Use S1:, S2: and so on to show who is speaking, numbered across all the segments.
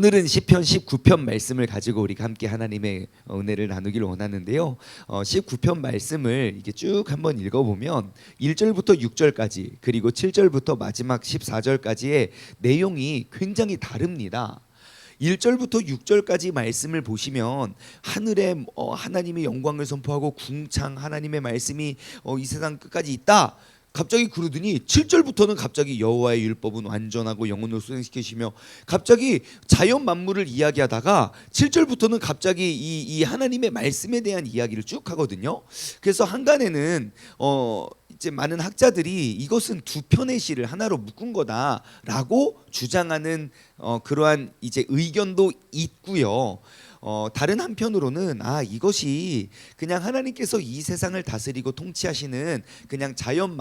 S1: 오늘은 시편 19편 말씀을 가지고 우리가 함께 하나님의 은혜를 나누기를 원하는데요. 19편 말씀을 이게 쭉 한번 읽어보면 1절부터 6절까지 그리고 7절부터 마지막 14절까지의 내용이 굉장히 다릅니다. 1절부터 6절까지 말씀을 보시면 하늘에 하나님의 영광을 선포하고 궁창 하나님의 말씀이 이 세상 끝까지 있다. 갑자기 그러더니 7절부터는 갑자기 여호와의 율법은 완전하고 영혼을 수행시키시며 갑자기 자연 만물을 이야기하다가 7절부터는 갑자기 이 하나님의 말씀에 대한 이야기를 쭉 하거든요. 그래서 한간에는 이제 많은 학자들이 이것은 두 편의 시를 하나로 묶은 거다라고 주장하는 그러한 이제 의견도 있고요. 다른 한편으로는 이것이 그냥 하나님께서 이 세상을 다스리고 통치하시는 그냥 자연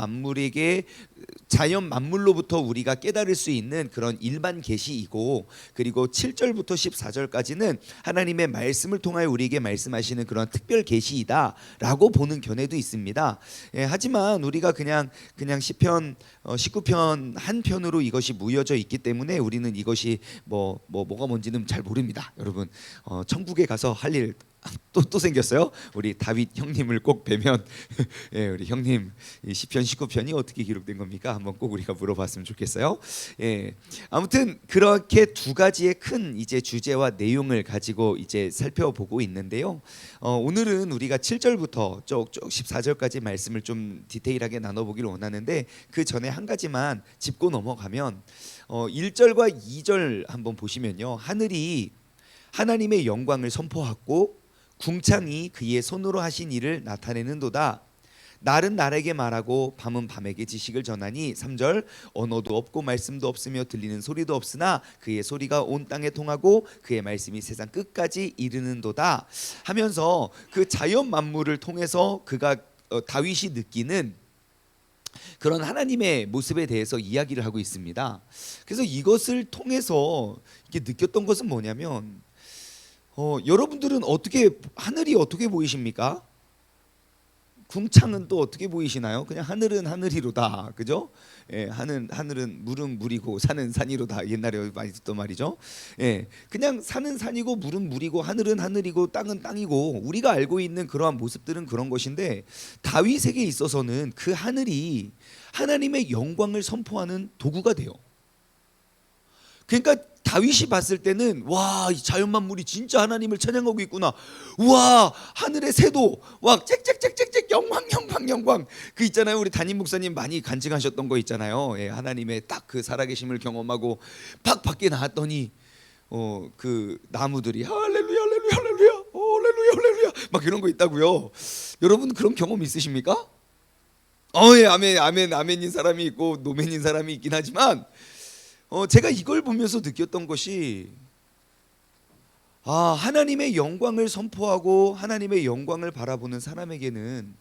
S1: 만물로부터 우리가 깨달을 수 있는 그런 일반 계시이고, 그리고 7절부터 14절까지는 하나님의 말씀을 통하여 우리에게 말씀하시는 그런 특별 계시이다라고 보는 견해도 있습니다. 하지만 우리가 그냥 시편 19편 한 편으로 이것이 무여져 있기 때문에 우리는 이것이 뭐가 뭔지는 잘 모릅니다. 여러분 천국에 가서 할 일 또 생겼어요. 우리 다윗 형님을 꼭 뵈면 우리 형님 이 시편 19편이 어떻게 기록된 겁니까? 한번 꼭 우리가 물어봤으면 좋겠어요. 아무튼 그렇게 두 가지의 큰 이제 주제와 내용을 가지고 이제 살펴보고 있는데요. 오늘은 우리가 7절부터 쭉 14절까지 말씀을 좀 디테일하게 나눠보기를 원하는데, 그 전에 한 가지만 짚고 넘어가면 1절과 2절 한번 보시면요, 하늘이 하나님의 영광을 선포하고 궁창이 그의 손으로 하신 일을 나타내는도다. 날은 날에게 말하고 밤은 밤에게 지식을 전하니. 3절 언어도 없고 말씀도 없으며 들리는 소리도 없으나 그의 소리가 온 땅에 통하고 그의 말씀이 세상 끝까지 이르는도다 하면서 그 자연 만물을 통해서 그가 다윗이 느끼는 그런 하나님의 모습에 대해서 이야기를 하고 있습니다. 그래서 이것을 통해서 이게 느꼈던 것은 뭐냐면, 여러분들은 하늘이 어떻게 보이십니까? 궁창은 또 어떻게 보이시나요? 그냥 하늘은 하늘이로다, 그죠? 하늘은 물은 물이고 산은 산이로다. 옛날에 많이 듣던 말이죠. 그냥 산은 산이고 물은 물이고 하늘은 하늘이고 땅은 땅이고, 우리가 알고 있는 그러한 모습들은 그런 것인데, 다윗에게 있어서는 그 하늘이 하나님의 영광을 선포하는 도구가 돼요. 그러니까 다윗이 봤을 때는 이 자연 만물이 진짜 하나님을 찬양하고 있구나. 하늘의 새도 짹짹짹짹짹 영광 그 있잖아요. 우리 담임 목사님 많이 간증하셨던 거 있잖아요. 하나님의 딱 그 살아계심을 경험하고 팍 밖에 나왔더니 그 나무들이 할렐루야 할렐루야 할렐루야 할렐루야 할렐루야 막 이런 거 있다고요. 여러분 그런 경험 있으십니까? 아멘인 사람이 있고 노멘인 사람이 있긴 하지만, 제가 이걸 보면서 느꼈던 것이, 하나님의 영광을 선포하고 하나님의 영광을 바라보는 사람에게는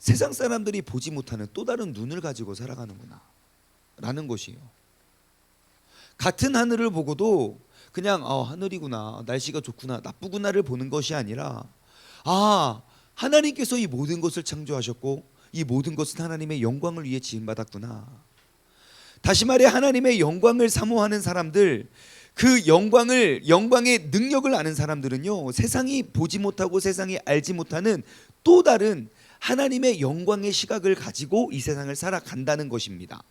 S1: 세상 사람들이 보지 못하는 또 다른 눈을 가지고 살아가는구나 라는 것이에요. 같은 하늘을 보고도 그냥 하늘이구나, 날씨가 좋구나, 나쁘구나를 보는 것이 아니라, 하나님께서 이 모든 것을 창조하셨고 이 모든 것은 하나님의 영광을 위해 지음받았구나. 다시 말해 하나님의 영광을 사모하는 사람들, 그 영광의 능력을 아는 사람들은요, 세상이 보지 못하고 세상이 알지 못하는 또 다른 하나님의 영광의 시각을 가지고 이 세상을 살아간다는 것입니다.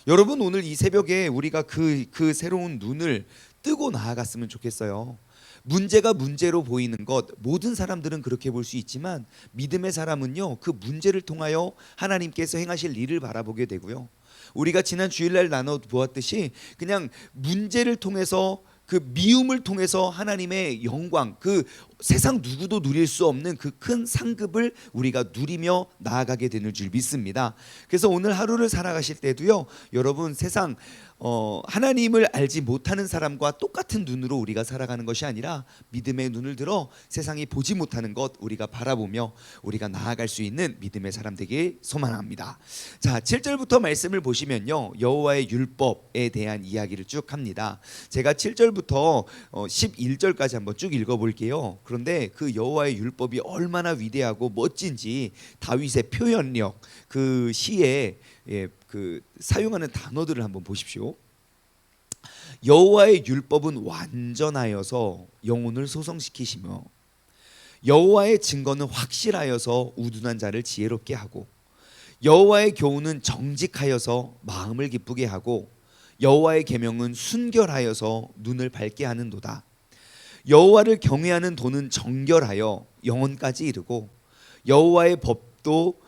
S1: 여러분 오늘 이 새벽에 우리가 그 새로운 눈을 뜨고 나아갔으면 좋겠어요. 문제가 문제로 보이는 것, 모든 사람들은 그렇게 볼 수 있지만 믿음의 사람은요, 그 문제를 통하여 하나님께서 행하실 일을 바라보게 되고요. 우리가 지난 주일날 나눠 보았듯이 그냥 문제를 통해서, 그 미움을 통해서 하나님의 영광, 그 세상 누구도 누릴 수 없는 그 큰 상급을 우리가 누리며 나아가게 되는 줄 믿습니다. 그래서 오늘 하루를 살아가실 때도요, 여러분 세상 하나님을 알지 못하는 사람과 똑같은 눈으로 우리가 살아가는 것이 아니라 믿음의 눈을 들어 세상이 보지 못하는 것 우리가 바라보며 우리가 나아갈 수 있는 믿음의 사람 되길 소망합니다. 자, 7절부터 말씀을 보시면요, 여호와의 율법에 대한 이야기를 쭉 합니다. 제가 7절부터 11절까지 한번 쭉 읽어볼게요. 그런데 그 여호와의 율법이 얼마나 위대하고 멋진지 다윗의 표현력, 그 시에 그 사용하는 단어들을 한번 보십시오. 여호와의 율법은 완전하여서 영혼을 소성시키시며 여호와의 증거는 확실하여서 우둔한 자를 지혜롭게 하고 여호와의 교훈은 정직하여서 마음을 기쁘게 하고 여호와의 계명은 순결하여서 눈을 밝게 하는도다. 여호와를 경외하는 도는 정결하여 영혼까지 이르고 여호와의 법도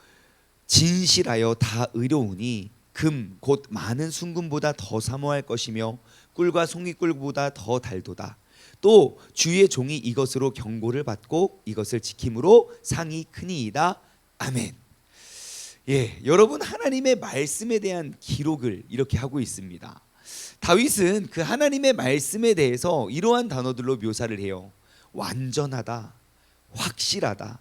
S1: 진실하여 다 의로우니 금 곧 많은 순금보다 더 사모할 것이며 꿀과 송이꿀보다 더 달도다. 또 주의 종이 이것으로 경고를 받고 이것을 지킴으로 상이 크니이다. 아멘. 예, 여러분, 하나님의 말씀에 대한 기록을 이렇게 하고 있습니다. 다윗은 그 하나님의 말씀에 대해서 이러한 단어들로 묘사를 해요. 완전하다, 확실하다,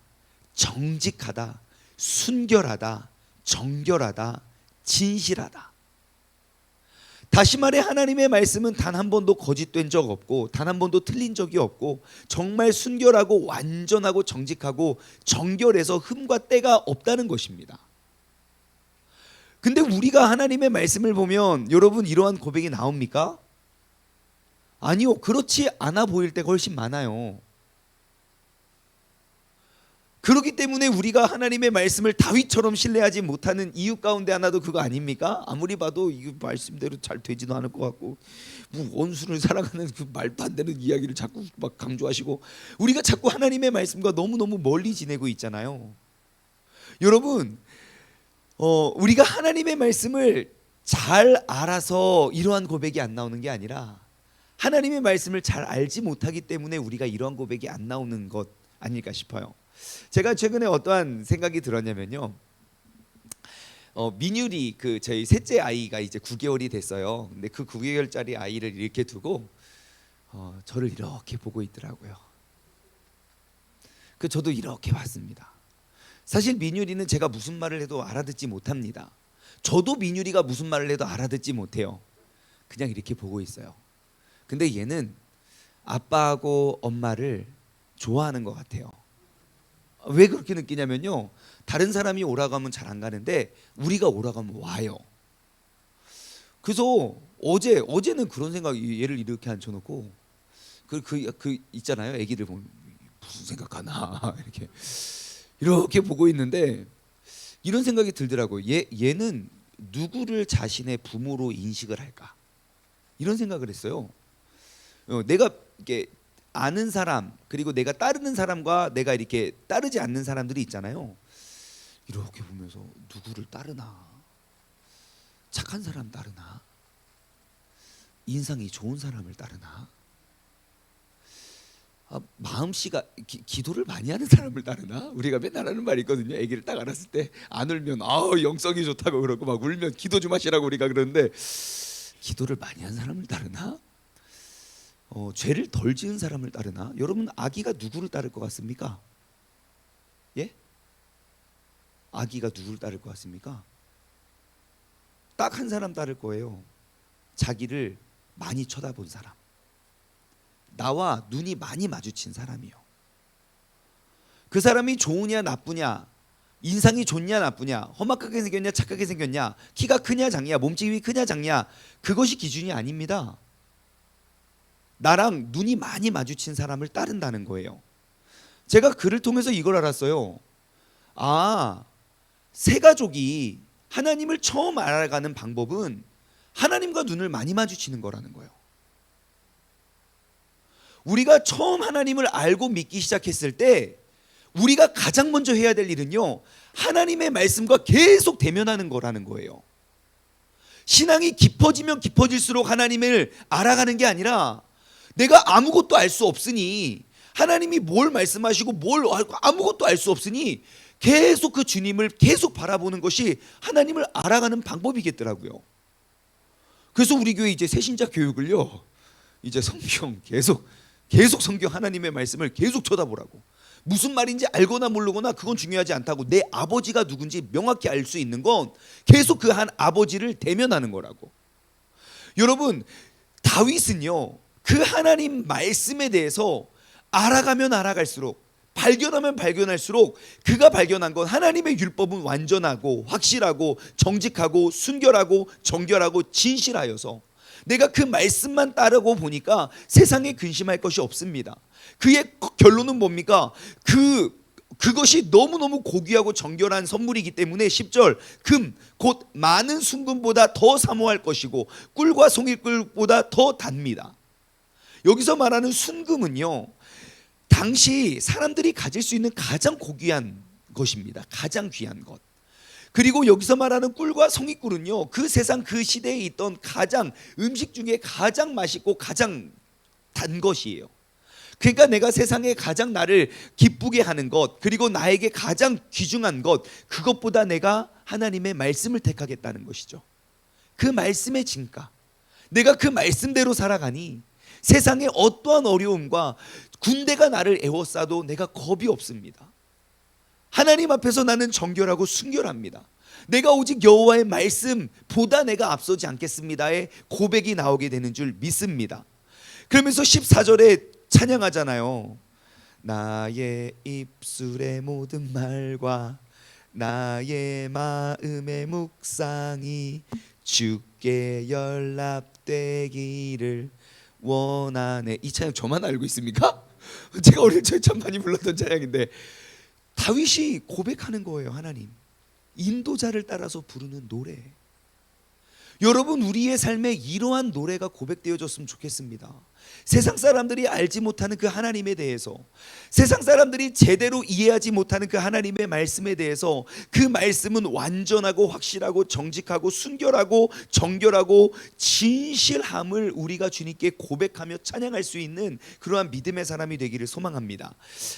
S1: 정직하다, 순결하다, 정결하다, 진실하다. 다시 말해 하나님의 말씀은 단 한 번도 거짓된 적 없고 단 한 번도 틀린 적이 없고 정말 순결하고 완전하고 정직하고 정결해서 흠과 때가 없다는 것입니다. 근데 우리가 하나님의 말씀을 보면 여러분 이러한 고백이 나옵니까? 아니요, 그렇지 않아 보일 때가 훨씬 많아요. 그렇기 때문에 우리가 하나님의 말씀을 다윗처럼 신뢰하지 못하는 이유 가운데 하나도 그거 아닙니까? 아무리 봐도 이 말씀대로 잘 되지도 않을 것 같고 뭐 원수를 사랑하는 그 말도 안 되는 이야기를 자꾸 막 강조하시고 우리가 자꾸 하나님의 말씀과 너무너무 멀리 지내고 있잖아요. 여러분, 우리가 하나님의 말씀을 잘 알아서 이러한 고백이 안 나오는 게 아니라 하나님의 말씀을 잘 알지 못하기 때문에 우리가 이러한 고백이 안 나오는 것 아닐까 싶어요. 제가 최근에 어떠한 생각이 들었냐면요, 민율이 그 저희 셋째 아이가 이제 9개월이 됐어요. 근데 그 9개월짜리 아이를 이렇게 두고 저를 이렇게 보고 있더라고요. 그 저도 이렇게 봤습니다. 사실 민율이는 제가 무슨 말을 해도 알아듣지 못합니다. 저도 민율이가 무슨 말을 해도 알아듣지 못해요. 그냥 이렇게 보고 있어요. 근데 얘는 아빠하고 엄마를 좋아하는 것 같아요. 왜 그렇게 느끼냐면요, 다른 사람이 오라고 하면 잘 안 가는데 우리가 오라고 하면 와요. 그래서 어제는 그런 생각이, 얘를 이렇게 앉혀놓고 그 있잖아요, 애기들 보면 무슨 생각하나 이렇게 보고 있는데 이런 생각이 들더라고요. 얘는 누구를 자신의 부모로 인식을 할까, 이런 생각을 했어요. 내가 이렇게 아는 사람 그리고 내가 따르는 사람과 내가 이렇게 따르지 않는 사람들이 있잖아요. 이렇게 보면서 누구를 따르나, 착한 사람 따르나, 인상이 좋은 사람을 따르나, 마음씨가 기도를 많이 하는 사람을 따르나. 우리가 맨날 하는 말이 있거든요. 아기를 딱 알았을 때 안 울면 영성이 좋다고 그러고 막 울면 기도 좀 하시라고 우리가 그러는데, 기도를 많이 한 사람을 따르나, 죄를 덜 지은 사람을 따르나. 여러분, 아기가 누구를 따를 것 같습니까? 예? 아기가 누구를 따를 것 같습니까? 딱 한 사람 따를 거예요. 자기를 많이 쳐다본 사람, 나와 눈이 많이 마주친 사람이요. 그 사람이 좋으냐 나쁘냐, 인상이 좋냐 나쁘냐, 험악하게 생겼냐 착하게 생겼냐, 키가 크냐 작냐, 몸집이 크냐 작냐, 그것이 기준이 아닙니다. 나랑 눈이 많이 마주친 사람을 따른다는 거예요. 제가 그를 통해서 이걸 알았어요. 새 가족이 하나님을 처음 알아가는 방법은 하나님과 눈을 많이 마주치는 거라는 거예요. 우리가 처음 하나님을 알고 믿기 시작했을 때 우리가 가장 먼저 해야 될 일은요, 하나님의 말씀과 계속 대면하는 거라는 거예요. 신앙이 깊어지면 깊어질수록 하나님을 알아가는 게 아니라 내가 아무것도 알 수 없으니, 하나님이 뭘 말씀하시고 뭘 아무것도 알 수 없으니 계속 그 주님을 계속 바라보는 것이 하나님을 알아가는 방법이겠더라고요. 그래서 우리 교회 이제 새신자 교육을요, 이제 성경 계속 성경 하나님의 말씀을 계속 쳐다보라고. 무슨 말인지 알거나 모르거나 그건 중요하지 않다고. 내 아버지가 누군지 명확히 알 수 있는 건 계속 그 한 아버지를 대면하는 거라고. 여러분, 다윗은요, 그 하나님 말씀에 대해서 알아가면 알아갈수록, 발견하면 발견할수록 그가 발견한 건 하나님의 율법은 완전하고 확실하고 정직하고 순결하고 정결하고 진실하여서 내가 그 말씀만 따르고 보니까 세상에 근심할 것이 없습니다. 그의 결론은 뭡니까? 그것이 너무너무 고귀하고 정결한 선물이기 때문에 10절 금 곧 많은 순금보다 더 사모할 것이고 꿀과 송이꿀보다 더 답니다. 여기서 말하는 순금은요, 당시 사람들이 가질 수 있는 가장 고귀한 것입니다. 가장 귀한 것. 그리고 여기서 말하는 꿀과 송이꿀은요, 그 세상 그 시대에 있던 가장 음식 중에 가장 맛있고 가장 단 것이에요. 그러니까 내가 세상에 가장 나를 기쁘게 하는 것, 그리고 나에게 가장 귀중한 것, 그것보다 내가 하나님의 말씀을 택하겠다는 것이죠. 그 말씀의 진가, 내가 그 말씀대로 살아가니 세상의 어떠한 어려움과 군대가 나를 에워싸도 내가 겁이 없습니다. 하나님 앞에서 나는 정결하고 순결합니다. 내가 오직 여호와의 말씀보다 내가 앞서지 않겠습니다의 고백이 나오게 되는 줄 믿습니다. 그러면서 14절에 찬양하잖아요. 나의 입술의 모든 말과 나의 마음의 묵상이 주께 연락되기를 원하네. 이 찬양 저만 알고 있습니까? 제가 어릴 적에 참 많이 불렀던 찬양인데, 다윗이 고백하는 거예요. 하나님, 인도자를 따라서 부르는 노래. 여러분, 우리의 삶에 이러한 노래가 고백되어졌으면 좋겠습니다. 세상 사람들이 알지 못하는 그 하나님에 대해서, 세상 사람들이 제대로 이해하지 못하는 그 하나님의 말씀에 대해서, 그 말씀은 완전하고 확실하고 정직하고 순결하고 정결하고 진실함을 우리가 주님께 고백하며 찬양할 수 있는 그러한 믿음의 사람이 되기를 소망합니다.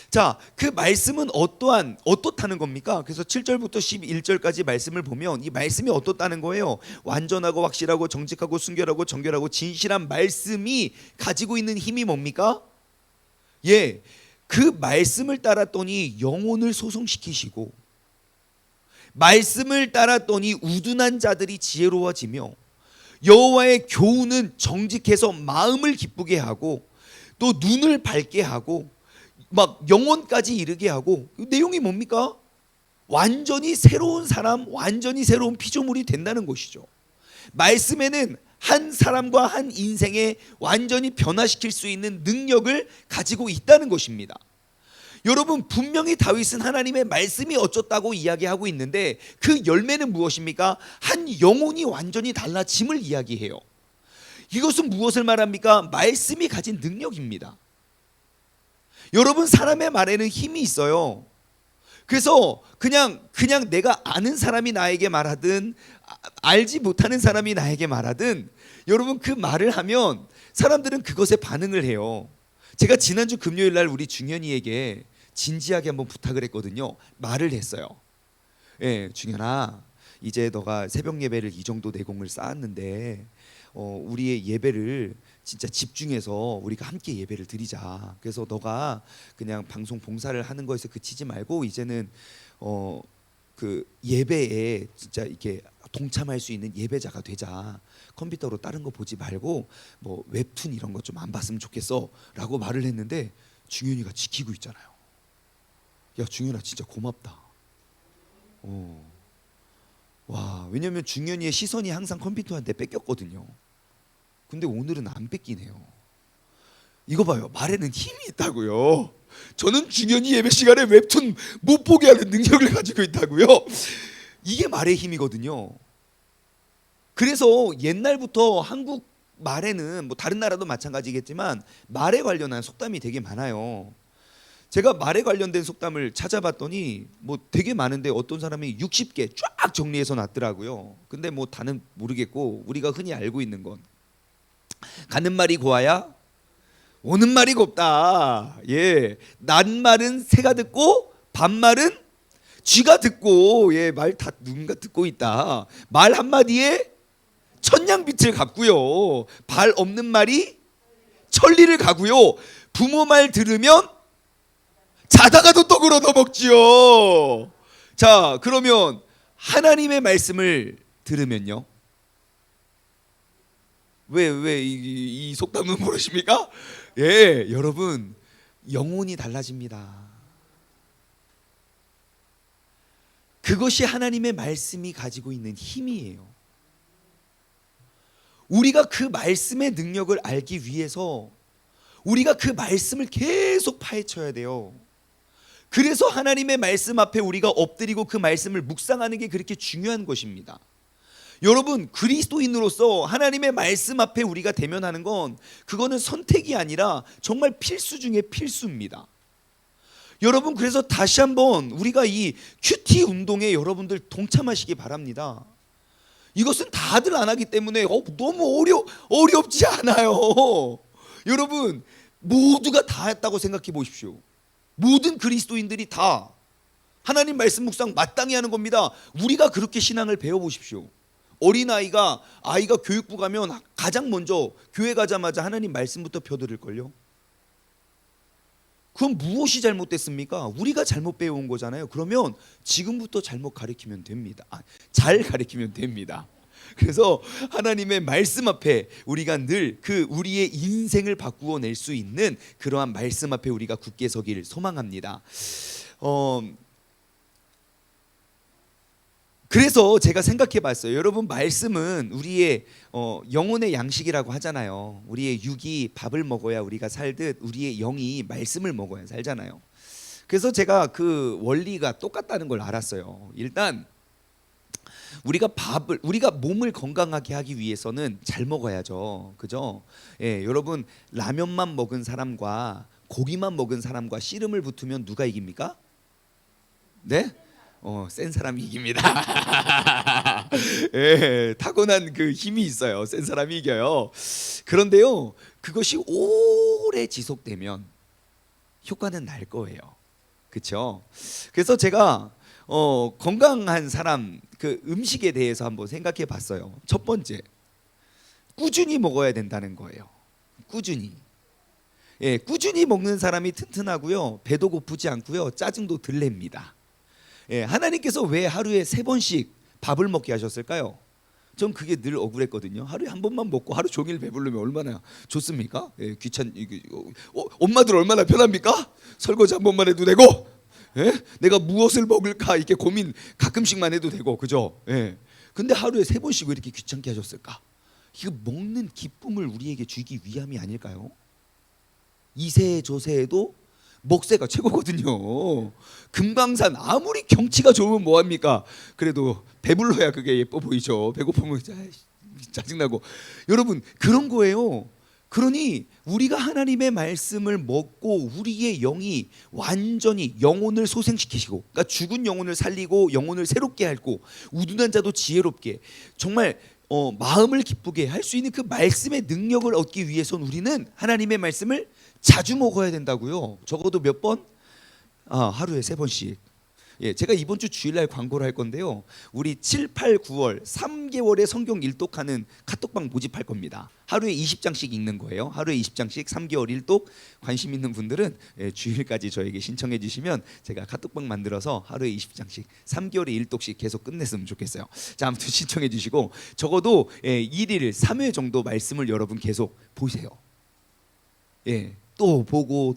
S1: 자, 그 말씀은 어떻다는 겁니까? 그래서 7절부터 11절까지 말씀을 보면 이 말씀이 어떻다는 거예요? 완전하고 확실하고 정직하고 순결하고 정결하고 진실한 말씀이 가지고 있는 힘이 뭡니까? 예, 그 말씀을 따랐더니 영혼을 소송시키시고, 말씀을 따랐더니 우둔한 자들이 지혜로워지며, 여호와의 교훈은 정직해서 마음을 기쁘게 하고 또 눈을 밝게 하고 막 영혼까지 이르게 하고. 내용이 뭡니까? 완전히 새로운 사람, 완전히 새로운 피조물이 된다는 것이죠. 말씀에는 한 사람과 한 인생에 완전히 변화시킬 수 있는 능력을 가지고 있다는 것입니다. 여러분, 분명히 다윗은 하나님의 말씀이 어쩌다고 이야기하고 있는데 그 열매는 무엇입니까? 한 영혼이 완전히 달라짐을 이야기해요. 이것은 무엇을 말합니까? 말씀이 가진 능력입니다. 여러분, 사람의 말에는 힘이 있어요. 그래서 그냥 내가 아는 사람이 나에게 말하든 알지 못하는 사람이 나에게 말하든, 여러분, 그 말을 하면 사람들은 그것에 반응을 해요. 제가 지난주 금요일 날 우리 중현이에게 진지하게 한번 부탁을 했거든요. 말을 했어요. 예, 중현아, 이제 너가 새벽 예배를 이 정도 내공을 쌓았는데 우리의 예배를 진짜 집중해서 우리가 함께 예배를 드리자. 그래서 너가 그냥 방송 봉사를 하는 거에서 그치지 말고 이제는 그 예배에 진짜 이렇게 동참할 수 있는 예배자가 되자. 컴퓨터로 다른 거 보지 말고 뭐 웹툰 이런 거 좀 안 봤으면 좋겠어라고 말을 했는데, 중현이가 지키고 있잖아요. 야, 중현아, 진짜 고맙다. 와, 왜냐면 중현이의 시선이 항상 컴퓨터한테 뺏겼거든요. 근데 오늘은 안 뺏기네요. 이거 봐요, 말에는 힘이 있다고요. 저는 중현이 예배 시간에 웹툰 못 보게 하는 능력을 가지고 있다고요. 이게 말의 힘이거든요. 그래서 옛날부터 한국 말에는 뭐 다른 나라도 마찬가지겠지만 말에 관련한 속담이 되게 많아요. 제가 말에 관련된 속담을 찾아봤더니 뭐 되게 많은데 어떤 사람이 60개 쫙 정리해서 놨더라고요. 근데 뭐 다는 모르겠고, 우리가 흔히 알고 있는 건 가는 말이 고와야 오는 말이 곱다. 예, 낱말은 새가 듣고 반말은 쥐가 듣고, 예, 말 다 누군가 듣고 있다. 말 한마디에 천냥빛을 갚고요. 발 없는 말이 천리를 가고요. 부모 말 들으면 자다가도 떡을 얻어먹지요. 자, 그러면 하나님의 말씀을 들으면요, 왜 이 속담은 모르십니까? 예, 여러분, 영혼이 달라집니다. 그것이 하나님의 말씀이 가지고 있는 힘이에요. 우리가 그 말씀의 능력을 알기 위해서 우리가 그 말씀을 계속 파헤쳐야 돼요. 그래서 하나님의 말씀 앞에 우리가 엎드리고 그 말씀을 묵상하는 게 그렇게 중요한 것입니다. 여러분, 그리스도인으로서 하나님의 말씀 앞에 우리가 대면하는 건 그거는 선택이 아니라 정말 필수 중에 필수입니다. 여러분, 그래서 다시 한번 우리가 이 큐티 운동에 여러분들 동참하시기 바랍니다. 이것은 다들 안 하기 때문에 너무 어렵지 않아요. 여러분, 모두가 다 했다고 생각해 보십시오. 모든 그리스도인들이 다 하나님 말씀 묵상 마땅히 하는 겁니다. 우리가 그렇게 신앙을 배워보십시오. 어린아이가 교육부 가면 가장 먼저 교회 가자마자 하나님 말씀부터 펴들을걸요. 그럼 무엇이 잘못됐습니까? 우리가 잘못 배워온 거잖아요. 그러면 지금부터 잘못 가르치면 됩니다. 잘 가르치면 됩니다. 그래서 하나님의 말씀 앞에 우리가 늘 그 우리의 인생을 바꾸어 낼 수 있는 그러한 말씀 앞에 우리가 굳게 서기를 소망합니다. 그래서 제가 생각해 봤어요. 여러분, 말씀은 우리의 영혼의 양식이라고 하잖아요. 우리의 육이 밥을 먹어야 우리가 살듯 우리의 영이 말씀을 먹어야 살잖아요. 그래서 제가 그 원리가 똑같다는 걸 알았어요. 일단 우리가 몸을 건강하게 하기 위해서는 잘 먹어야죠. 그죠? 예, 여러분, 라면만 먹은 사람과 고기만 먹은 사람과 씨름을 붙으면 누가 이깁니까? 네? 센 사람이 이깁니다. 예, 타고난 그 힘이 있어요. 센 사람이 이겨요. 그런데요, 그것이 오래 지속되면 효과는 날 거예요. 그렇죠? 그래서 제가 건강한 사람 그 음식에 대해서 한번 생각해 봤어요. 첫 번째, 꾸준히 먹어야 된다는 거예요. 꾸준히. 예, 꾸준히 먹는 사람이 튼튼하고요, 배도 고프지 않고요, 짜증도 덜 냅니다. 예, 하나님께서 왜 하루에 3번씩 밥을 먹게 하셨을까요? 전 그게 늘 억울했거든요. 하루에 한 번만 먹고 하루 종일 배부르면 얼마나 좋습니까? 예, 엄마들 얼마나 편합니까? 설거지 한 번만 해도 되고, 예? 내가 무엇을 먹을까 이렇게 고민 가끔씩만 해도 되고, 그죠? 예. 근데 하루에 3번씩 왜 이렇게 귀찮게 하셨을까? 이거 먹는 기쁨을 우리에게 주기 위함이 아닐까요? 이세 저세에도 먹새가 최고거든요. 금강산 아무리 경치가 좋으면 뭐합니까? 그래도 배불러야 그게 예뻐 보이죠. 배고프면 짜증나고. 여러분, 그런 거예요. 그러니 우리가 하나님의 말씀을 먹고 우리의 영이 완전히 영혼을 소생시키시고, 그러니까 죽은 영혼을 살리고 영혼을 새롭게 하고 우둔한 자도 지혜롭게, 정말 마음을 기쁘게 할 수 있는 그 말씀의 능력을 얻기 위해선 우리는 하나님의 말씀을 자주 먹어야 된다고요. 적어도 몇 번? 하루에 3번씩. 예, 제가 이번 주 주일날 광고를 할 건데요. 우리 7, 8, 9월 3개월의 성경 일독하는 카톡방 모집할 겁니다. 하루에 20장씩 읽는 거예요. 하루에 20장씩 3개월 일독. 관심 있는 분들은 주일까지 저에게 신청해 주시면 제가 카톡방 만들어서 하루에 20장씩 3개월에 일독씩 계속 끝냈으면 좋겠어요. 자, 아무튼 신청해 주시고 적어도 1일 3회 정도 말씀을 여러분 계속 보세요. 예. 또 보고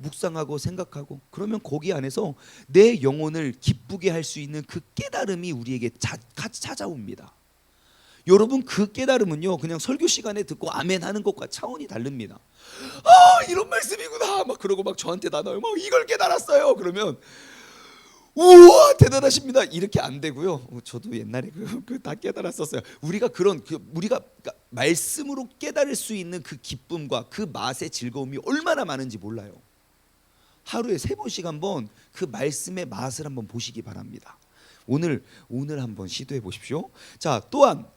S1: 묵상하고 생각하고, 그러면 거기 안에서 내 영혼을 기쁘게 할 수 있는 그 깨달음이 우리에게 같이 찾아옵니다. 여러분, 그 깨달음은요, 그냥 설교 시간에 듣고 아멘 하는 것과 차원이 다릅니다. 이런 말씀이구나 막 그러고 막 저한테 나눠요. 막 이걸 깨달았어요. 그러면 우와 대단하십니다 이렇게 안 되고요. 저도 옛날에 다 깨달았었어요. 우리가 우리가 말씀으로 깨달을 수 있는 그 기쁨과 그 맛의 즐거움이 얼마나 많은지 몰라요. 하루에 3번씩 한번 그 말씀의 맛을 한번 보시기 바랍니다. 오늘 한번 시도해 보십시오. 자, 또한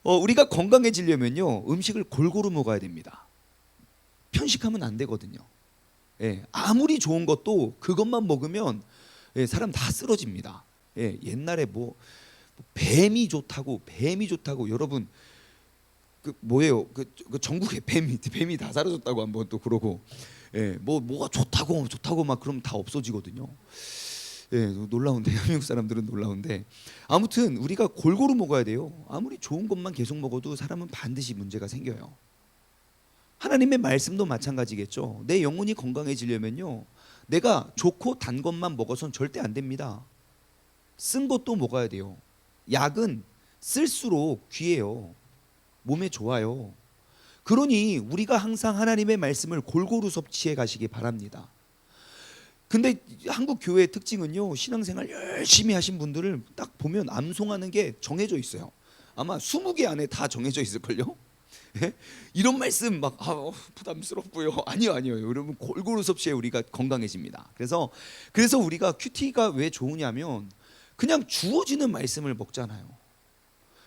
S1: 우리가 건강해지려면요, 음식을 골고루 먹어야 됩니다. 편식하면 안 되거든요. 예, 아무리 좋은 것도 그것만 먹으면 사람 다 쓰러집니다. 예, 옛날에 뱀이 좋다고 여러분 그 뭐예요? 그 전국에 뱀이 다 사라졌다고 한번 또 그러고, 예, 뭐가 좋다고 막 그러면 다 없어지거든요. 예, 놀라운데 한국 사람들은 놀라운데, 아무튼 우리가 골고루 먹어야 돼요. 아무리 좋은 것만 계속 먹어도 사람은 반드시 문제가 생겨요. 하나님의 말씀도 마찬가지겠죠. 내 영혼이 건강해지려면요, 내가 좋고 단 것만 먹어서는 절대 안 됩니다. 쓴 것도 먹어야 돼요. 약은 쓸수록 귀해요. 몸에 좋아요. 그러니 우리가 항상 하나님의 말씀을 골고루 섭취해 가시기 바랍니다. 근데 한국 교회의 특징은요, 신앙생활 열심히 하신 분들을 딱 보면 암송하는 게 정해져 있어요. 아마 20개 안에 다 정해져 있을걸요. 예? 이런 말씀 막 부담스럽고요. 아니요. 여러분 골고루 섭취해 우리가 건강해집니다. 그래서 우리가 큐티가 왜 좋으냐면 그냥 주어지는 말씀을 먹잖아요.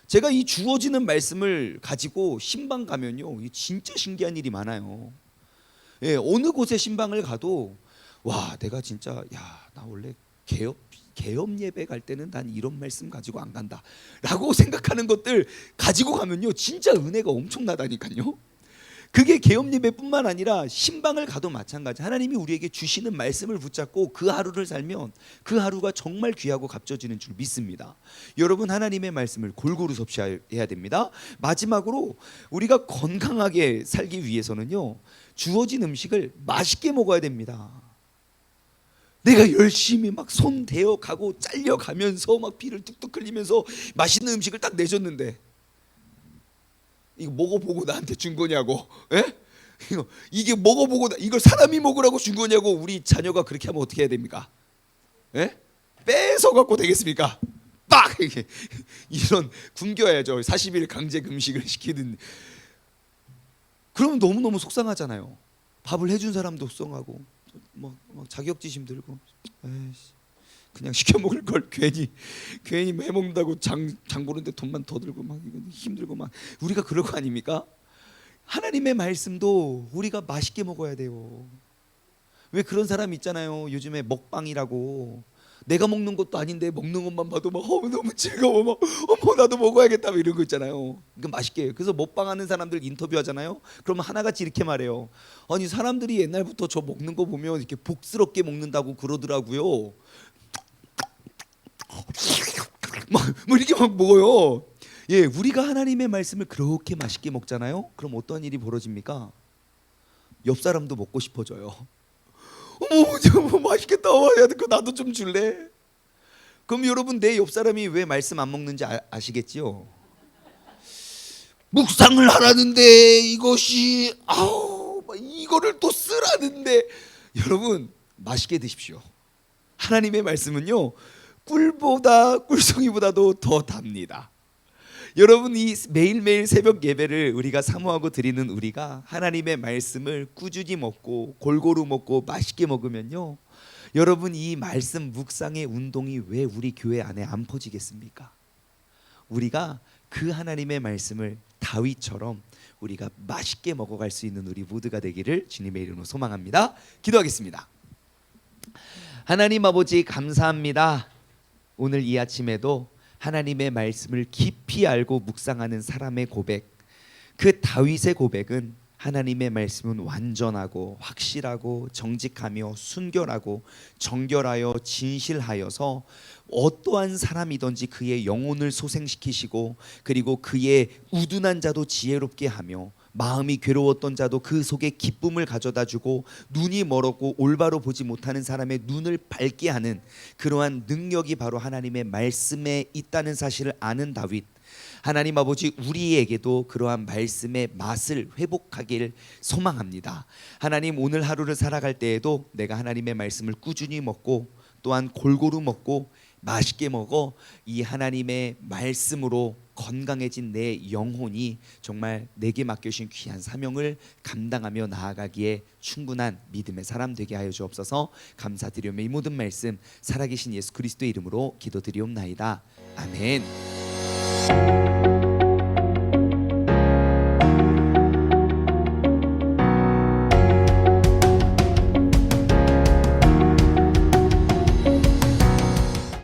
S1: 제가 이 주어지는 말씀을 가지고 신방 가면요, 진짜 신기한 일이 많아요. 예, 어느 곳에 신방을 가도 와, 내가 진짜 나 원래 개업 예배 갈 때는 난 이런 말씀 가지고 안 간다라고 생각하는 것들 가지고 가면요, 진짜 은혜가 엄청나다니까요. 그게 개업 예배뿐만 아니라 신방을 가도 마찬가지. 하나님이 우리에게 주시는 말씀을 붙잡고 그 하루를 살면 그 하루가 정말 귀하고 값져지는 줄 믿습니다. 여러분, 하나님의 말씀을 골고루 섭취해야 됩니다. 마지막으로 우리가 건강하게 살기 위해서는요, 주어진 음식을 맛있게 먹어야 됩니다. 내가 열심히 막 손 대어 가고 잘려 가면서 막 피를 뚝뚝 흘리면서 맛있는 음식을 딱 내줬는데 이거 먹어보고 나한테 준 거냐고? 예? 이게 먹어보고 이걸 사람이 먹으라고 준 거냐고? 우리 자녀가 그렇게 하면 어떻게 해야 됩니까? 예? 뺏어 갖고 되겠습니까? 빡! 이런 굶겨야죠. 40일 강제 금식을 시키는. 그러면 너무너무 속상하잖아요. 밥을 해준 사람도 속상하고 막 자격지심 들고 에이씨, 그냥 시켜 먹을 걸 괜히 해 먹는다고 장 보는데 돈만 더 들고 막 힘들고 막. 우리가 그럴 거 아닙니까? 하나님의 말씀도 우리가 맛있게 먹어야 돼요. 왜 그런 사람 있잖아요. 요즘에 먹방이라고 내가 먹는 것도 아닌데 먹는 것만 봐도 막 너무 즐거워, 막 나도 먹어야겠다, 이런 거 있잖아요. 그 맛있게 해요. 그래서 먹방하는 사람들 인터뷰하잖아요. 그러면 하나같이 이렇게 말해요. 아니, 사람들이 옛날부터 저 먹는 거 보면 이렇게 복스럽게 먹는다고 그러더라고요. 막 이렇게 막 먹어요. 예, 우리가 하나님의 말씀을 그렇게 맛있게 먹잖아요. 그럼 어떤 일이 벌어집니까? 옆 사람도 먹고 싶어져요. 어머, 맛있겠다. 야, 그 나도 좀 줄래? 그럼 여러분, 내 옆 사람이 왜 말씀 안 먹는지 아시겠지요? 묵상을 하라는데 이것이 이거를 또 쓰라는데. 여러분, 맛있게 드십시오. 하나님의 말씀은요, 꿀송이보다도 더 답니다. 여러분, 이 매일매일 새벽 예배를 우리가 사모하고 드리는 우리가 하나님의 말씀을 꾸준히 먹고 골고루 먹고 맛있게 먹으면요, 여러분, 이 말씀 묵상의 운동이 왜 우리 교회 안에 안 퍼지겠습니까? 우리가 그 하나님의 말씀을 다윗처럼 우리가 맛있게 먹어갈 수 있는 우리 모두가 되기를 주님의 이름으로 소망합니다. 기도하겠습니다. 하나님 아버지, 감사합니다. 오늘 이 아침에도 하나님의 말씀을 깊이 알고 묵상하는 사람의 고백, 그 다윗의 고백은 하나님의 말씀은 완전하고 확실하고 정직하며 순결하고 정결하여 진실하여서 어떠한 사람이든지 그의 영혼을 소생시키시고, 그리고 그의 우둔한 자도 지혜롭게 하며 마음이 괴로웠던 자도 그 속에 기쁨을 가져다주고, 눈이 멀었고 올바로 보지 못하는 사람의 눈을 밝게 하는 그러한 능력이 바로 하나님의 말씀에 있다는 사실을 아는 다윗, 하나님 아버지, 우리에게도 그러한 말씀의 맛을 회복하길 소망합니다. 하나님, 오늘 하루를 살아갈 때에도 내가 하나님의 말씀을 꾸준히 먹고 또한 골고루 먹고 맛있게 먹어 이 하나님의 말씀으로 건강해진 내 영혼이 정말 내게 맡겨주신 귀한 사명을 감당하며 나아가기에 충분한 믿음의 사람 되게 하여 주옵소서. 감사드리며 이 모든 말씀 살아계신 예수 그리스도의 이름으로 기도드리옵나이다. 아멘.